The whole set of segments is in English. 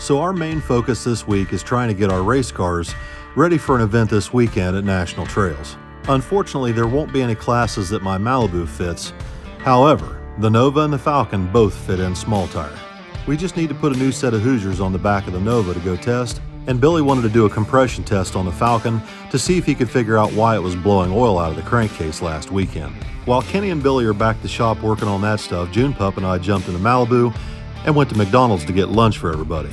So our main focus this week is trying to get our race cars ready for an event this weekend at National Trails. Unfortunately, there won't be any classes that my Malibu fits. However, the Nova and the Falcon both fit in small tire. We just need to put a new set of Hoosiers on the back of the Nova to go test, and Billy wanted to do a compression test on the Falcon to see if he could figure out why it was blowing oil out of the crankcase last weekend. While Kenny and Billy are back at the shop working on that stuff, June Pup and I jumped into Malibu and went to McDonald's to get lunch for everybody.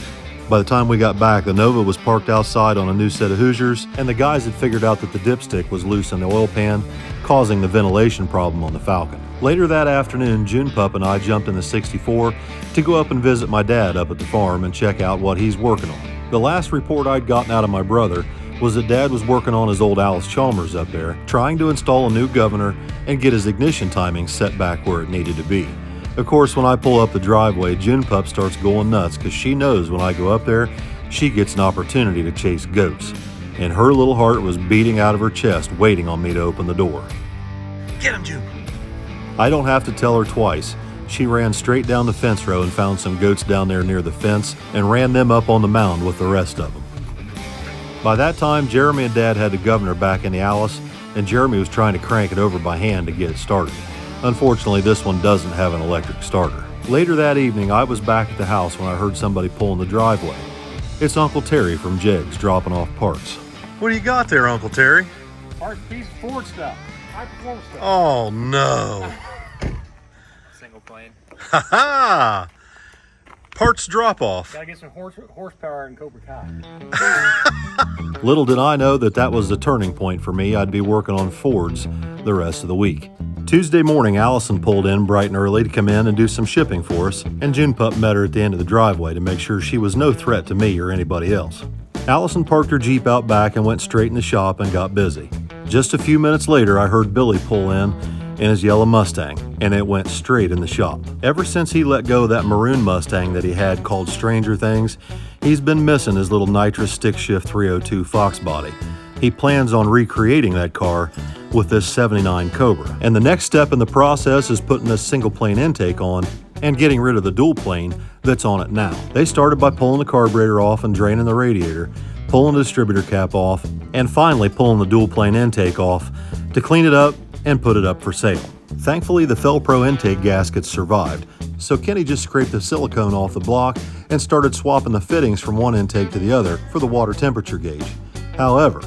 By the time we got back, the Nova was parked outside on a new set of Hoosiers, and the guys had figured out that the dipstick was loose in the oil pan, causing the ventilation problem on the Falcon. Later that afternoon, June Pup and I jumped in the 64 to go up and visit my dad up at the farm and check out what he's working on. The last report I'd gotten out of my brother was that Dad was working on his old Alice Chalmers up there, trying to install a new governor and get his ignition timing set back where it needed to be. Of course, when I pull up the driveway, June Pup starts going nuts because she knows when I go up there, she gets an opportunity to chase goats. And her little heart was beating out of her chest, waiting on me to open the door. Get him, June! I don't have to tell her twice. She ran straight down the fence row and found some goats down there near the fence and ran them up on the mound with the rest of them. By that time, Jeremy and Dad had the governor back in the Alice, and Jeremy was trying to crank it over by hand to get it started. Unfortunately, this one doesn't have an electric starter. Later that evening, I was back at the house when I heard somebody pull in the driveway. It's Uncle Terry from Jegs dropping off parts. What do you got there, Uncle Terry? Parts, piece of Ford stuff. High performance stuff. Oh, no. Single plane. Ha ha! Parts drop off. Gotta get some horsepower in Cobra Kai. Little did I know that was the turning point for me. I'd be working on Fords the rest of the week. Tuesday morning, Allison pulled in bright and early to come in and do some shipping for us, and June Pup met her at the end of the driveway to make sure she was no threat to me or anybody else. Allison parked her Jeep out back and went straight in the shop and got busy. Just a few minutes later, I heard Billy pull in his yellow Mustang, and it went straight in the shop. Ever since he let go of that maroon Mustang that he had called Stranger Things, he's been missing his little nitrous stick shift 302 Fox body. He plans on recreating that car with this 79 Cobra. And the next step in the process is putting this single plane intake on and getting rid of the dual plane that's on it now. They started by pulling the carburetor off and draining the radiator, pulling the distributor cap off, and finally pulling the dual plane intake off to clean it up and put it up for sale. Thankfully, the Felpro intake gaskets survived, so Kenny just scraped the silicone off the block and started swapping the fittings from one intake to the other for the water temperature gauge. However,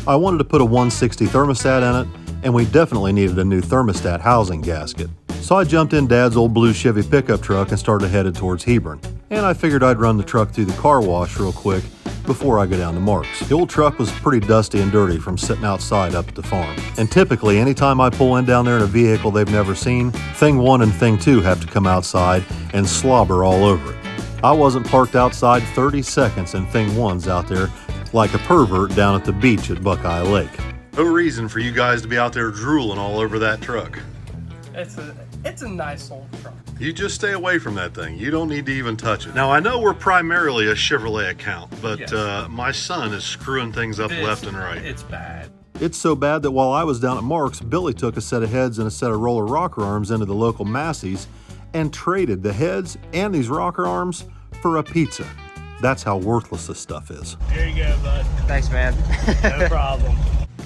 I wanted to put a 160 thermostat in it, and we definitely needed a new thermostat housing gasket. So I jumped in Dad's old blue Chevy pickup truck and started headed towards Hebron. And I figured I'd run the truck through the car wash real quick before I go down to Mark's. The old truck was pretty dusty and dirty from sitting outside up at the farm. And typically, anytime I pull in down there in a vehicle they've never seen, Thing 1 and Thing 2 have to come outside and slobber all over it. I wasn't parked outside 30 seconds and Thing 1's out there like a pervert down at the beach at Buckeye Lake. No reason for you guys to be out there drooling all over that truck. It's a nice old truck. You just stay away from that thing. You don't need to even touch it. Now, I know we're primarily a Chevrolet account, but Yes. My son is screwing things up left and right. It's bad. It's so bad that while I was down at Mark's, Billy took a set of heads and a set of roller rocker arms into the local Massey's and traded the heads and these rocker arms for a pizza. That's how worthless this stuff is. Here you go, bud. Thanks, man. No problem.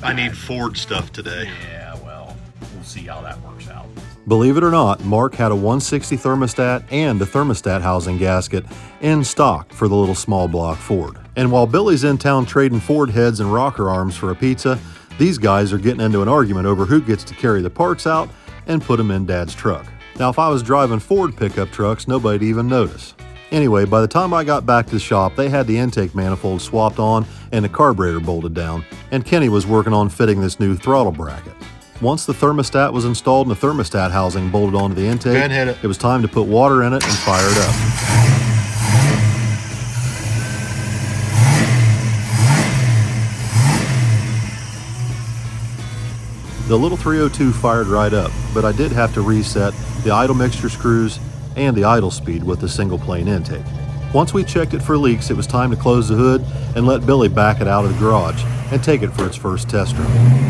I need Ford stuff today. Yeah, well, we'll see how that works out. Believe it or not, Mark had a 160 thermostat and a thermostat housing gasket in stock for the little small block Ford. And while Billy's in town trading Ford heads and rocker arms for a pizza, these guys are getting into an argument over who gets to carry the parts out and put them in Dad's truck. Now, if I was driving Ford pickup trucks, nobody'd even notice. Anyway, by the time I got back to the shop, they had the intake manifold swapped on and the carburetor bolted down, and Kenny was working on fitting this new throttle bracket. Once the thermostat was installed and the thermostat housing bolted onto the intake, Go ahead and hit it. It was time to put water in it and fire it up. The little 302 fired right up, but I did have to reset the idle mixture screws and the idle speed with the single plane intake. Once we checked it for leaks, it was time to close the hood and let Billy back it out of the garage and take it for its first test run.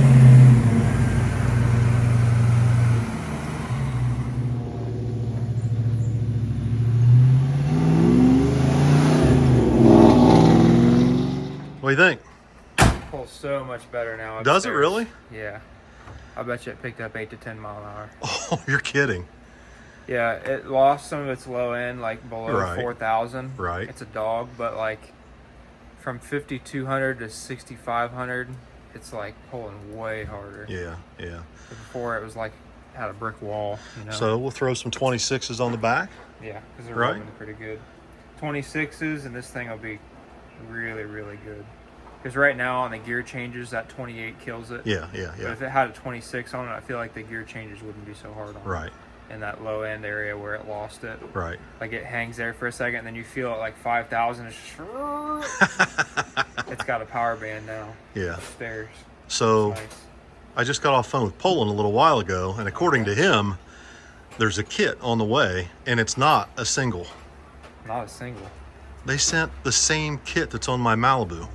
do you think? Pulls so much better now. Does it upstairs. really? Yeah. I bet you it picked up 8 to 10 mile an hour. Oh, you're kidding. Yeah, it lost some of its low end, like below Right. 4,000. Right. It's a dog, but like from 5,200 to 6,500, it's like pulling way harder. Yeah, yeah. Before it was like had a brick wall, you know. So we'll throw some 26s on the back. Yeah, because they're Right. rubbing pretty good. 26s, and this thing will be really, really good. Because right now on the gear changes, that 28 kills it. Yeah, yeah, But yeah. if it had a 26 on it, I feel like the gear changes wouldn't be so hard on it. Right, In that low end area where it lost it. right. Like it hangs there for a second, and then you feel it like 5,000. It's just, it's got a power band now Yeah. upstairs. So It's nice. I just got off the phone with Poland a little while ago, and according to him, there's a kit on the way, and it's not a single. Not a single. They sent the same kit that's on my Malibu.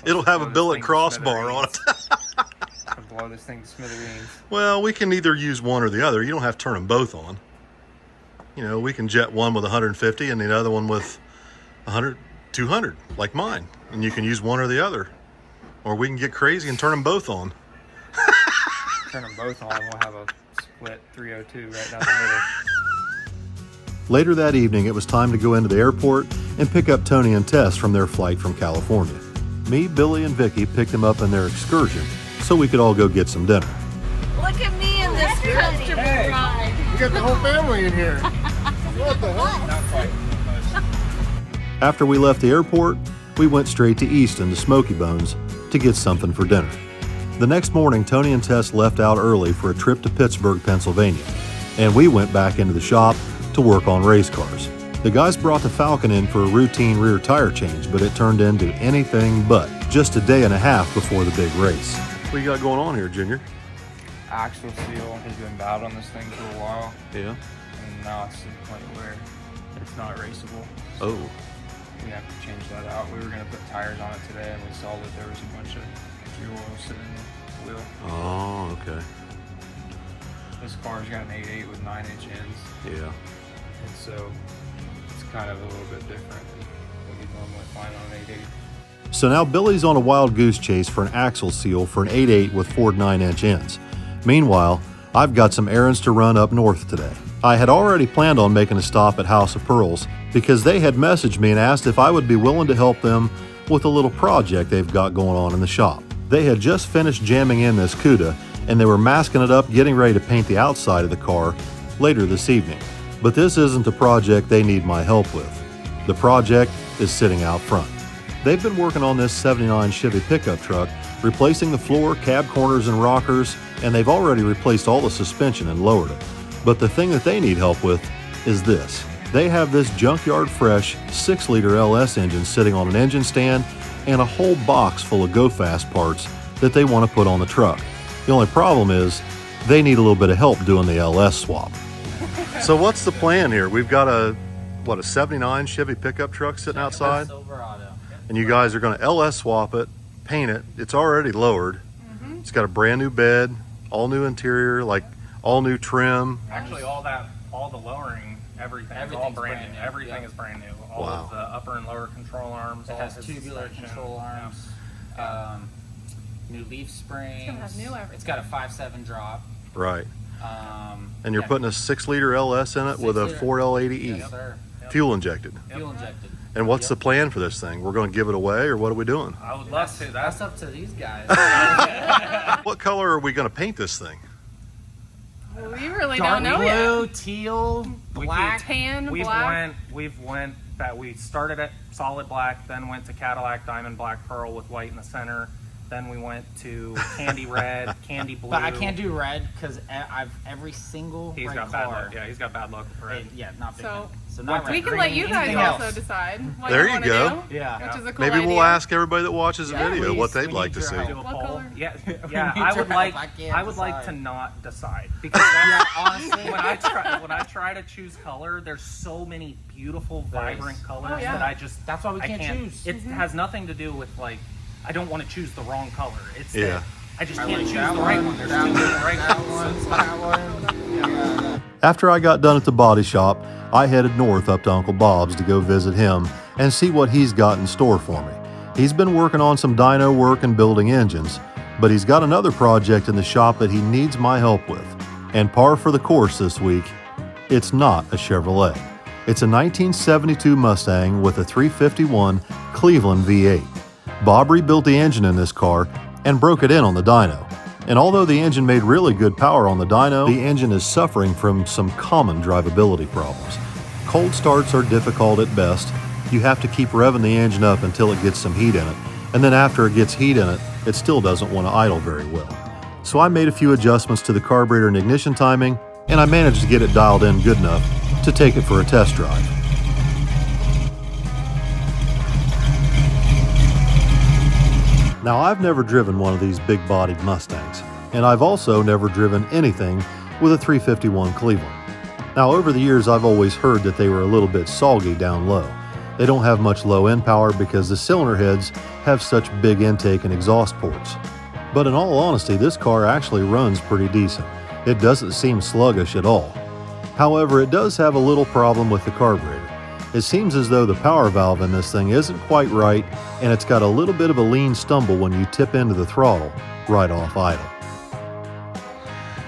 It'll have a blow this billet thing to crossbar on it. To blow this thing to smithereens. Well, we can either use one or the other. You don't have to turn them both on. You know, we can jet one with 150 and the other one with 100, 200, like mine. And you can use one or the other. Or we can get crazy and turn them both on. Turn them both on, we'll have a split 302 right down the middle. Later that evening, it was time to go into the airport and pick up Tony and Tess from their flight from California. Me, Billy, and Vicky picked them up in their excursion so we could all go get some dinner. Look at me in this comfortable ride. You got the whole family in here. What the hell? Not quite. After we left the airport, we went straight to Easton to Smoky Bones to get something for dinner. The next morning, Tony and Tess left out early for a trip to Pittsburgh, Pennsylvania, and we went back into the shop to work on race cars. The guys brought the Falcon in for a routine rear tire change, but it turned into anything but, just a day and a half before the big race. What you got going on here, Junior? Axle seal has been bad on this thing for a while, Yeah. and now it's to the point where it's not raceable. Oh. We have to change that out. We were going to put tires on it today, and we saw that there was a bunch of fuel oil sitting in the wheel. Oh, okay. This car's got an 8.8 with 9-inch ends, Yeah. and so it's kind of a little bit different than what you normally find on an 8.8. So now Billy's on a wild goose chase for an axle seal for an 8.8 with Ford 9-inch ends. Meanwhile, I've got some errands to run up north today. I had already planned on making a stop at House of Pearls because they had messaged me and asked if I would be willing to help them with a little project they've got going on in the shop. They had just finished jamming in this CUDA and they were masking it up, getting ready to paint the outside of the car later this evening. But this isn't the project they need my help with. The project is sitting out front. They've been working on this 79 Chevy pickup truck, replacing the floor, cab corners, and rockers, and they've already replaced all the suspension and lowered it. But the thing that they need help with is this. They have this junkyard fresh 6-liter LS engine sitting on an engine stand and a whole box full of go-fast parts that they want to put on the truck. The only problem is they need a little bit of help doing the LS swap. So what's the plan here? We've got a 79 Chevy pickup truck sitting outside? Silverado. And you guys are going to LS swap it, paint it. It's already lowered. It's got a brand new bed, all new interior, like all new trim. Actually, all the lowering, everything is all Everything's brand brand new. new, Everything yeah. is brand new. All Wow. of the upper and lower control arms. It all has his tubular suspension. control arms, new leaf springs. gonna have new everything. It's got a 5.7 drop. Right. And you're Yeah. putting a 6-liter LS in it with a 6-liter. 4L80E, Yes, sir. fuel injected. Fuel injected. And what's the plan for this thing? We're going to give it away, or what are we doing? I would love to. That's up to these guys. What color are we going to paint this thing? We really Dark don't know blue, yet. teal, black. Tan, black. We started at solid black, then went to Cadillac Diamond Black Pearl with white in the center. Then we went to candy red, candy blue. But I can't do red because I've every single He's red got car. bad luck. Yeah, he's got bad luck with red. Yeah, not big. So, So not we red. can let you guys Anything also else? decide what There you you want to go. do. Yeah. Which is a cool Maybe we'll idea. ask everybody that watches the Yeah, video what please. they'd We like need to your see. help. Do a What poll. color? Yeah, We yeah. need I your would help. like. I can't I would like decide. to not decide because that's, Yeah, honestly. when I try to choose color, there's so many beautiful, vibrant colors Oh, yeah. that I just That's why we I can't choose. It has nothing to do with like I don't want to choose the wrong color. It's Yeah. that I just I can't like choose that the right one, one. There's that too one, many right that ones. one, that one. After I got done at the body shop, I headed north up to Uncle Bob's to go visit him and see what he's got in store for me. He's been working on some dyno work and building engines, but he's got another project in the shop that he needs my help with. And par for the course this week, it's not a Chevrolet. It's a 1972 Mustang with a 351 Cleveland V8. Bob rebuilt the engine in this car and broke it in on the dyno. And although the engine made really good power on the dyno, the engine is suffering from some common drivability problems. Cold starts are difficult at best. You have to keep revving the engine up until it gets some heat in it. And then after it gets heat in it, it still doesn't want to idle very well. So I made a few adjustments to the carburetor and ignition timing, and I managed to get it dialed in good enough to take it for a test drive. Now, I've never driven one of these big-bodied Mustangs, and I've also never driven anything with a 351 Cleveland. Now, over the years, I've always heard that they were a little bit soggy down low. They don't have much low-end power because the cylinder heads have such big intake and exhaust ports. But in all honesty, this car actually runs pretty decent. It doesn't seem sluggish at all. However, it does have a little problem with the carburetor. It seems as though the power valve in this thing isn't quite right, and it's got a little bit of a lean stumble when you tip into the throttle right off idle.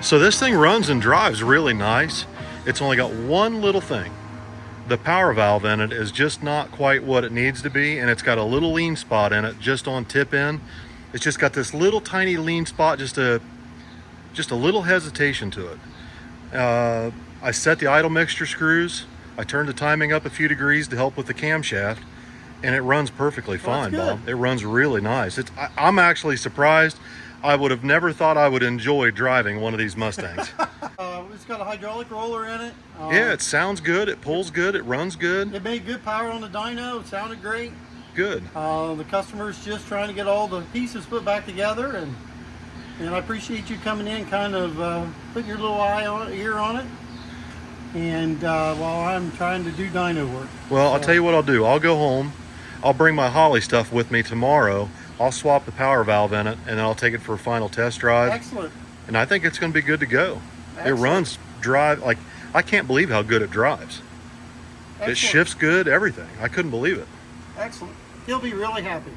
So this thing runs and drives really nice. It's only got one little thing. The power valve in it is just not quite what it needs to be, and it's got a little lean spot in it just on tip in. It's just got this little tiny lean spot, just a little hesitation to it. I set the idle mixture screws. I turned the timing up a few degrees to help with the camshaft, and it runs perfectly fine, Bob. It runs really nice. I'm actually surprised. I would have never thought I would enjoy driving one of these Mustangs. It's got a hydraulic roller in it. Yeah, it sounds good. It pulls good. It runs good. It made good power on the dyno. It sounded great. Good. The customer's just trying to get all the pieces put back together, and I appreciate you coming in, kind of putting your little ear on it. And while I'm trying to do dyno work. Well, I'll tell you what I'll do. I'll go home. I'll bring my Holly stuff with me tomorrow. I'll swap the power valve in it, and then I'll take it for a final test drive. Excellent. And I think it's going to be good to go. Excellent. It runs, like, I can't believe how good it drives. Excellent. It shifts good, everything. I couldn't believe it. Excellent. He'll be really happy.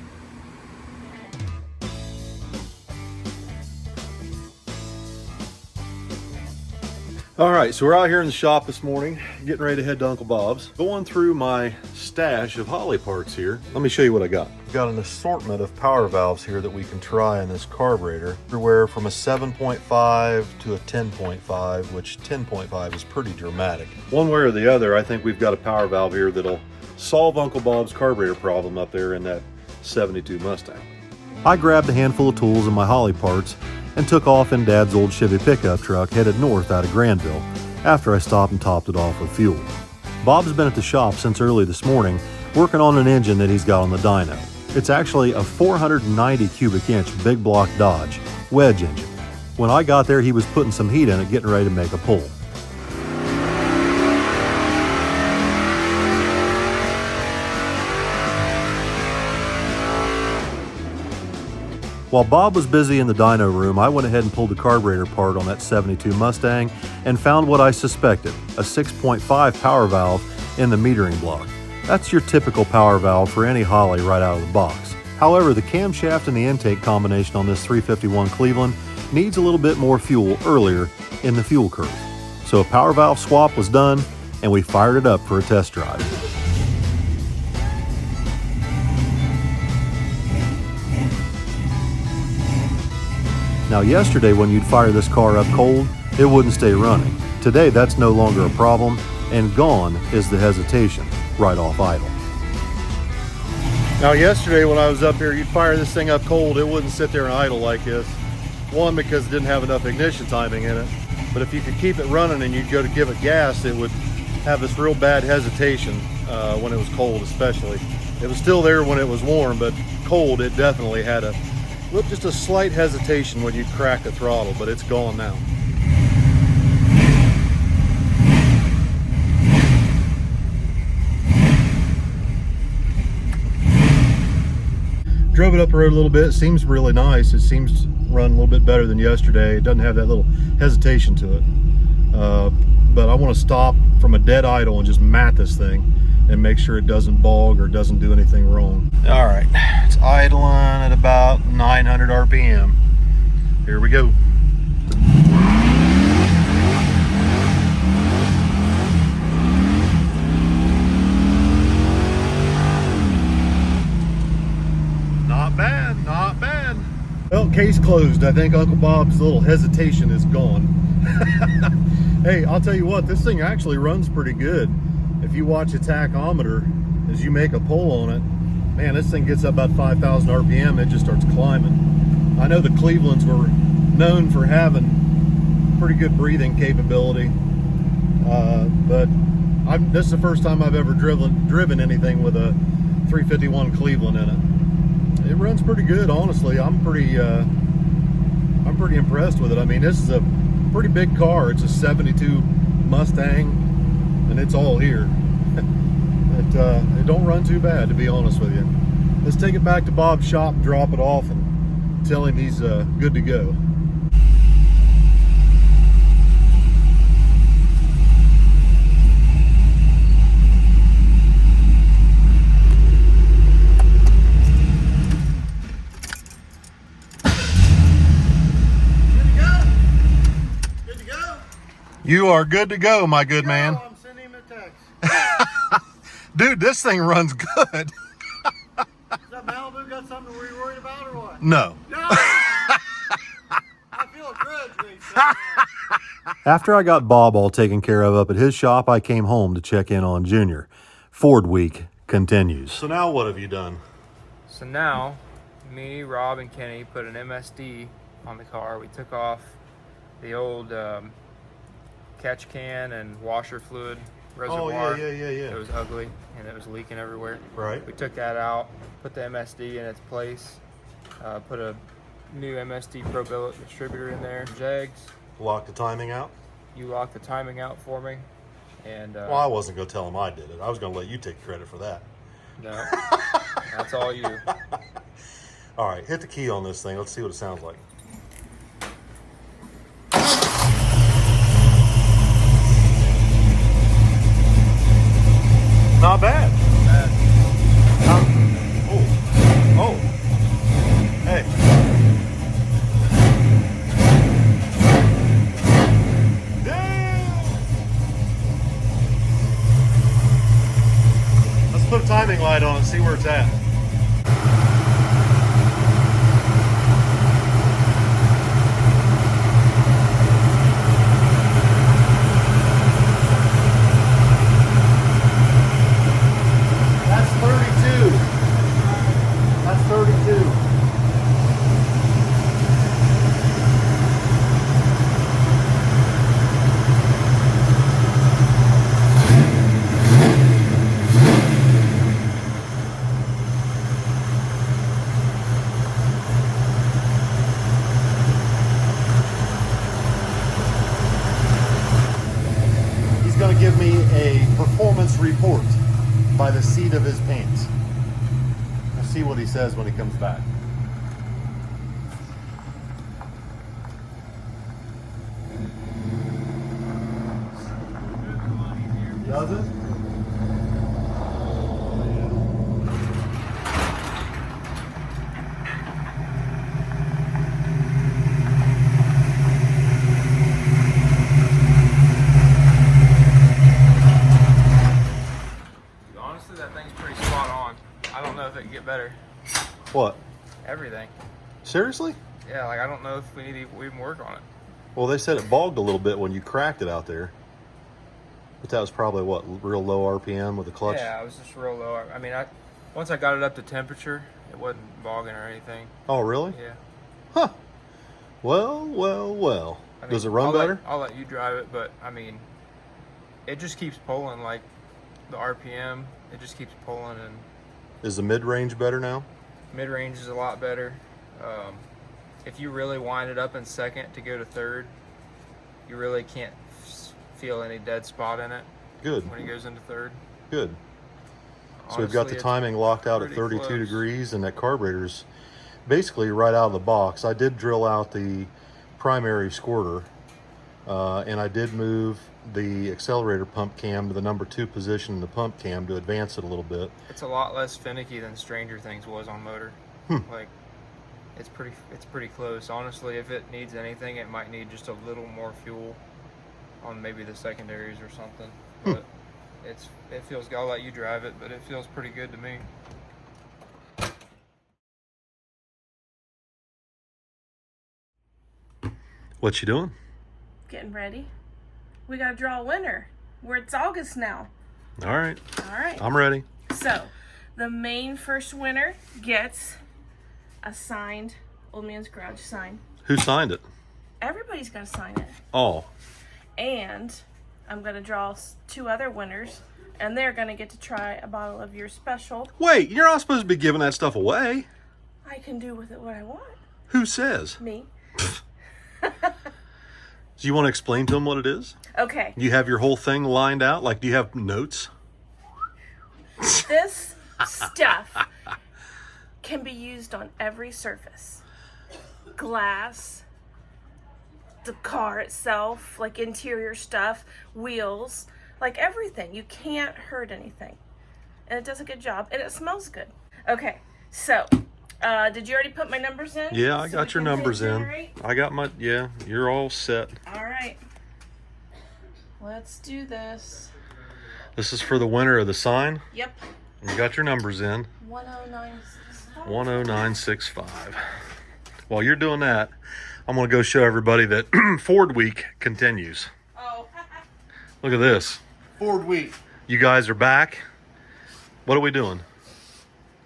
All right, so we're out here in the shop this morning, getting ready to head to Uncle Bob's. Going through my stash of Holly parts here. Let me show you what I got. Got an assortment of power valves here that we can try in this carburetor. Everywhere from a 7.5 to a 10.5, which 10.5 is pretty dramatic. One way or the other, I think we've got a power valve here that'll solve Uncle Bob's carburetor problem up there in that 72 Mustang. I grabbed a handful of tools and my Holly parts and took off in Dad's old Chevy pickup truck headed north out of Granville after I stopped and topped it off with fuel. Bob's been at the shop since early this morning working on an engine that he's got on the dyno. It's actually a 490 cubic inch big block Dodge wedge engine. When I got there, he was putting some heat in it, getting ready to make a pull. While Bob was busy in the dyno room, I went ahead and pulled the carburetor part on that 72 Mustang and found what I suspected, a 6.5 power valve in the metering block. That's your typical power valve for any Holly right out of the box. However, the camshaft and the intake combination on this 351 Cleveland needs a little bit more fuel earlier in the fuel curve. So a power valve swap was done and we fired it up for a test drive. Now yesterday when you'd fire this car up cold, it wouldn't stay running. Today that's no longer a problem, and gone is the hesitation right off idle. Now yesterday when I was up here, you'd fire this thing up cold, it wouldn't sit there and idle like this. One, because it didn't have enough ignition timing in it, but if you could keep it running and you'd go to give it gas, it would have this real bad hesitation when it was cold especially. It was still there when it was warm, but cold it definitely had just a slight hesitation when you crack the throttle, but it's gone now. Drove it up the road a little bit. It seems really nice. It seems to run a little bit better than yesterday. It doesn't have that little hesitation to it. But I want to stop from a dead idle and just mat this thing and make sure it doesn't bog or doesn't do anything wrong. All right, it's idling at about 900 RPM. Here we go. Not bad, not bad. Well, case closed. I think Uncle Bob's little hesitation is gone. Hey, I'll tell you what, this thing actually runs pretty good. If you watch a tachometer, as you make a pull on it, man, this thing gets up about 5,000 RPM, it just starts climbing. I know the Clevelands were known for having pretty good breathing capability, but this is the first time I've ever driven anything with a 351 Cleveland in it. It runs pretty good, honestly. I'm pretty impressed with it. I mean, this is a pretty big car. It's a 72 Mustang, and it's all here. It don't run too bad, to be honest with you. Let's take it back to Bob's shop, drop it off, and tell him he's good to go. You are good to go, my good man. I'm sending him a text. Dude, this thing runs good. Does that Malibu got something we're worried about or what? No. No! I feel a grudge, Ray. After I got Bob all taken care of up at his shop, I came home to check in on Junior. Ford week continues. So now what have you done? So now, me, Rob, and Kenny put an MSD on the car. We took off the old catch can and washer fluid reservoir. Oh, yeah. It was ugly and it was leaking everywhere. Right. We took that out, put the MSD in its place, put a new MSD Pro Billet distributor in there, jegs. Lock the timing out? You locked the timing out for me. And Well, I wasn't going to tell him I did it. I was going to let you take credit for that. no, that's all you. All right, hit the key on this thing. Let's see what it sounds like. Not bad. Oh. Hey. Damn. Let's put a timing light on and see where it's at. That's 32. That's 32. He's going to give me a performance report by the seat of his pants. We'll see what he says when he comes back. Does it? Honestly, that thing's pretty spot on. I don't know if it can get better. What? Everything. Seriously? Yeah, like I don't know if we need to even work on it. Well, they said it bogged a little bit when you cracked it out there. But that was probably, what, real low RPM with the clutch? Yeah, it was just real low. I mean, once I got it up to temperature, it wasn't bogging or anything. Oh, really? Yeah. Huh. Well. I mean, Does it run better? I'll let you drive it, but I mean, it just keeps pulling like the RPM. It just keeps pulling, and Is the mid-range better now? mid-range is a lot better. If you really wind it up in second to go to third, you really can't feel any dead spot in it Good. when it goes into third. Good. So we've got Honestly, the it's timing locked out at pretty 32 close. degrees, and that carburetor's basically right out of the box. I did drill out the primary squirter, and I did move the accelerator pump cam to the number 2 position in the pump cam to advance it a little bit. It's a lot less finicky than Stranger Things was on motor. Like, it's pretty close. Honestly, if it needs anything, it might need just a little more fuel on maybe the secondaries or something. But it feels. I'll let you drive it, but it feels pretty good to me. What you doing? Getting ready. We gotta draw a winner. It's August now. All right, All right. I'm ready. So, the main first winner gets a signed Old Man's Garage sign. Who signed it? Everybody's gotta sign it. Oh, And I'm gonna draw 2 other winners, and they're gonna get to try a bottle of your special. wait, you're not supposed to be giving that stuff away. I can do with it what I want. Who says? Me. Do you want to explain to them what it is? Okay. You have your whole thing lined out? Like, do you have notes? This stuff can be used on every surface. Glass, the car itself, like interior stuff, wheels, like everything. You can't hurt anything. And it does a good job, and it smells good. Okay, so, did you already put my numbers in? Yeah, I So got we your can hit numbers in. generate? I got my, yeah, you're all set. All right. Let's do this. This is for the winner of the sign. Yep. You got your numbers in. 10965. 10965. While you're doing that, I'm going to go show everybody that Ford Week continues. Oh. Look at this. Ford Week. You guys are back. What are we doing?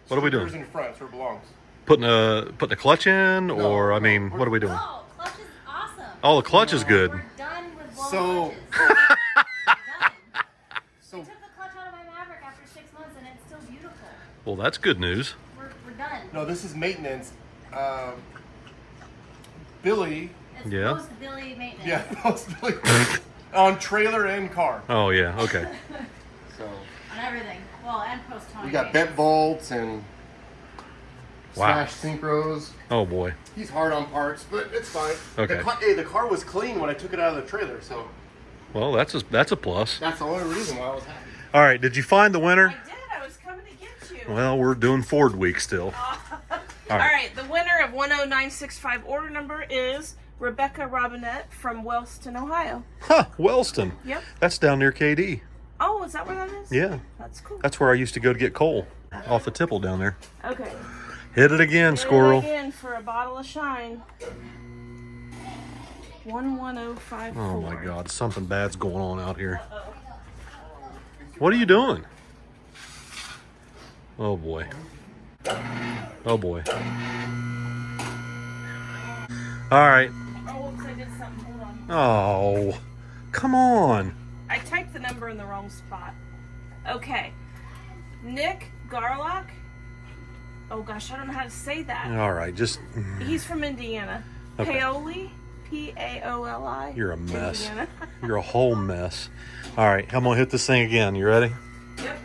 What are we Stickers doing? in front, where it belongs. Putting a clutch in, or I mean, what are we doing? Oh, clutch is awesome. Oh, the clutch is good. We're done with ball So- clutches. Done. So I took the clutch out of my Maverick after 6 months and it's still beautiful. Well, that's good news. We're done. no, this is maintenance. Billy, It's Yeah. post-Billy maintenance. yeah, Billy on trailer and car. Oh yeah, okay. So On everything. Well, and post-Tony we got maintenance. bent bolts and Wow. smash synchros. Oh boy. He's hard on parts, but it's fine. Okay. The car was clean when I took it out of the trailer, so Well, that's a plus. that's the only reason why I was happy. All right, did you find the winner? I did. I was coming to get you. Well, we're doing Ford Week still. All right, the winner of 10965 order number is Rebecca Robinette from Wellston, Ohio. Huh, Wellston. Yep. That's down near KD. Oh, is that where that is? Yeah. That's cool. That's where I used to go to get coal off the tipple down there. Okay. Hit it again, squirrel. Again for a bottle of Shine. 11054. Oh my God, something bad's going on out here. What are you doing? Oh boy. Oh boy. All right. Oh, oops, I did something. Hold on. Oh, come on. I typed the number in the wrong spot. Okay. Nick Garlock. Oh gosh, I don't know how to say that. All right, just He's from Indiana. Okay. Paoli. Paoli. you're a mess. Indiana. You're a whole mess. All right, I'm gonna hit this thing again. You ready? Yep.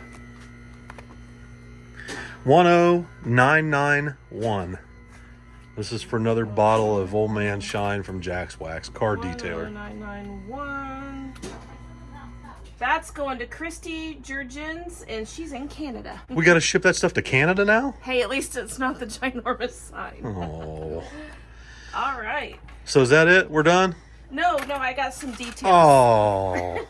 10991. This is for another bottle of Old Man Shine from Jack's Wax Car Detailer. 10991. That's going to Christy Jurgens, and she's in Canada. We got to ship that stuff to Canada now? Hey, at least it's not the ginormous sign. Oh. All right. So is that it? We're done? No, I got some details. Oh.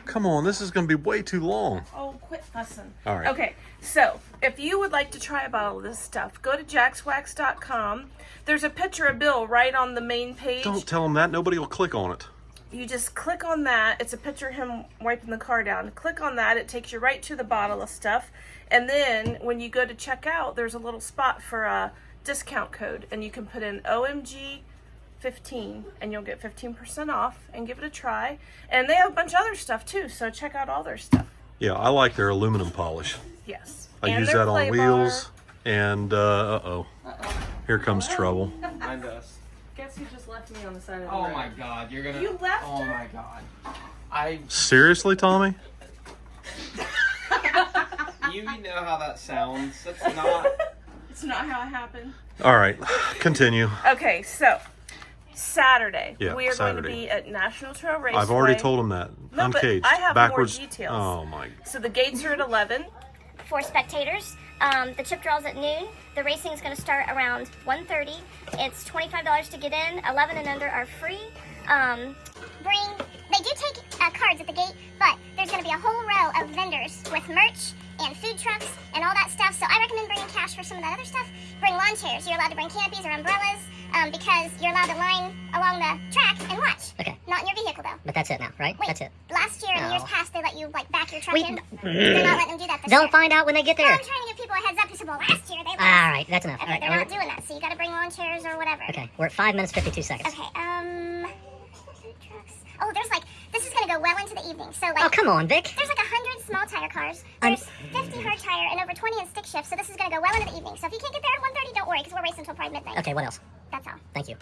Come on, this is going to be way too long. Oh, quit fussing. All right. Okay, so if you would like to try a bottle of this stuff, go to jackswax.com. There's a picture of Bill right on the main page. Don't tell them that. Nobody will click on it. You just click on that. It's a picture of him wiping the car down. Click on that. It takes you right to the bottle of stuff. And then when you go to check out, there's a little spot for a discount code. And you can put in OMG15 and you'll get 15% off and give it a try. And they have a bunch of other stuff too. So check out all their stuff. Yeah, I like their aluminum polish. Yes. I And use their that on clay wheels. bar. And, uh-oh. Here comes trouble. Mind us. Guess who just left me on the side of the Oh road? my God, you're gonna. You left Oh her? my God. I. Seriously, Tommy? you know how that sounds. That's not. It's not how it happened. All right, continue. Okay, so Saturday Yeah, we are going to Saturday. be at National Trail Raceway. I've already told him that. No, but Uncaged, I have backwards. more details. Oh my. So the gates are at 11. For spectators. The chip draw's at noon. The racing is going to start around 1:30. It's $25 to get in. 11 and under are free. They do take cards at the gate, but there's going to be a whole row of vendors with merch and food trucks and all that stuff. So I recommend bringing cash for some of that other stuff. Bring lawn chairs. You're allowed to bring canopies or umbrellas because you're allowed to line along the track and watch. Okay. Not in your vehicle though. But that's it now, right? Wait, That's it. last year and No. years past, they let you like back your truck in. They're not letting them do that this They'll year. find out when they get Well, there. I'm trying to give people a heads up. Well, last year they let All right, that's enough. Okay, All right, they're not doing that, so you gotta bring lawn chairs or whatever. okay, we're at 5 minutes 52 seconds. Okay, food trucks. Oh, there's like, this is gonna go well into the evening. So like, Oh, come on, Vic. there's like 100 small tire cars. There's 50 hard tire and over 20 in stick shift. So this is gonna go well into the evening. So if you can't get there at 1:30, don't worry, because we're racing until probably midnight. Okay, what else? That's all. Thank you.